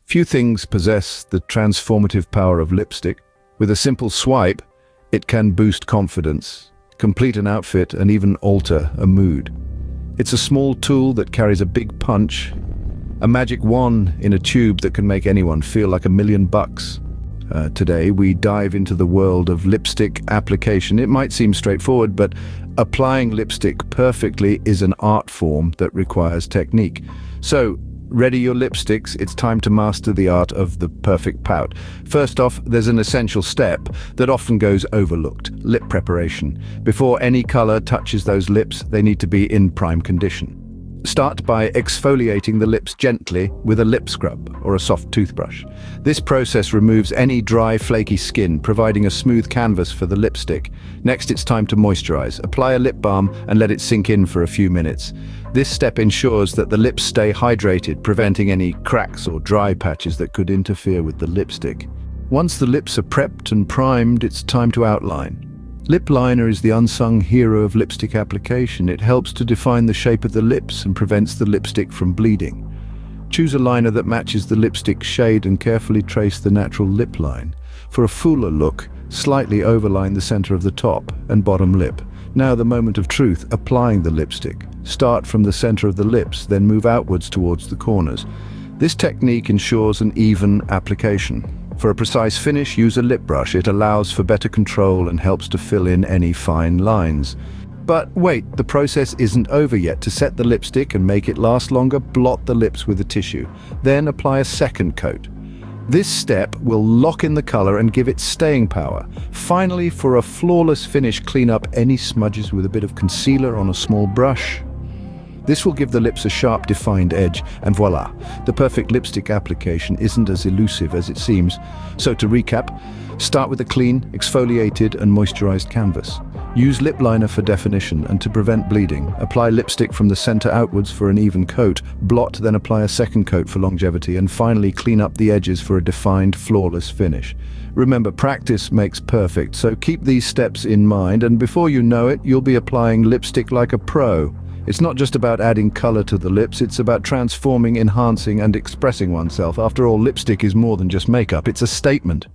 Few things possess the transformative power of lipstick. With a simple swipe, it can boost confidence, complete an outfit, and even alter a mood. It's a small tool that carries a big punch, a magic wand in a tube that can make anyone feel like $1,000,000. Today, we dive into the world of lipstick application. It might seem straightforward, but applying lipstick perfectly is an art form that requires technique. So, ready your lipsticks, it's time to master the art of the perfect pout. First off, there's an essential step that often goes overlooked: lip preparation. Before any color touches those lips, they need to be in prime condition. Start by exfoliating the lips gently with a lip scrub or a soft toothbrush. This process removes any dry, flaky skin, providing a smooth canvas for the lipstick. Next, it's time to moisturize. Apply a lip balm and let it sink in for a few minutes. This step ensures that the lips stay hydrated, preventing any cracks or dry patches that could interfere with the lipstick. Once the lips are prepped and primed, it's time to outline. Lip liner is the unsung hero of lipstick application. It helps to define the shape of the lips and prevents the lipstick from bleeding. Choose a liner that matches the lipstick shade and carefully trace the natural lip line. For a fuller look, slightly overline the center of the top and bottom lip. Now the moment of truth, applying the lipstick. Start from the center of the lips, then move outwards towards the corners. This technique ensures an even application. For a precise finish, use a lip brush. It allows for better control and helps to fill in any fine lines. But wait, the process isn't over yet. To set the lipstick and make it last longer, blot the lips with a tissue. Then apply a second coat. This step will lock in the color and give it staying power. Finally, for a flawless finish, clean up any smudges with a bit of concealer on a small brush. This will give the lips a sharp, defined edge, and voila, the perfect lipstick application isn't as elusive as it seems. So to recap, start with a clean, exfoliated and moisturized canvas. Use lip liner for definition and to prevent bleeding. Apply lipstick from the center outwards for an even coat. Blot, then apply a second coat for longevity, and finally clean up the edges for a defined, flawless finish. Remember, practice makes perfect, so keep these steps in mind, and before you know it, you'll be applying lipstick like a pro. It's not just about adding color to the lips, it's about transforming, enhancing, and expressing oneself. After all, lipstick is more than just makeup, it's a statement.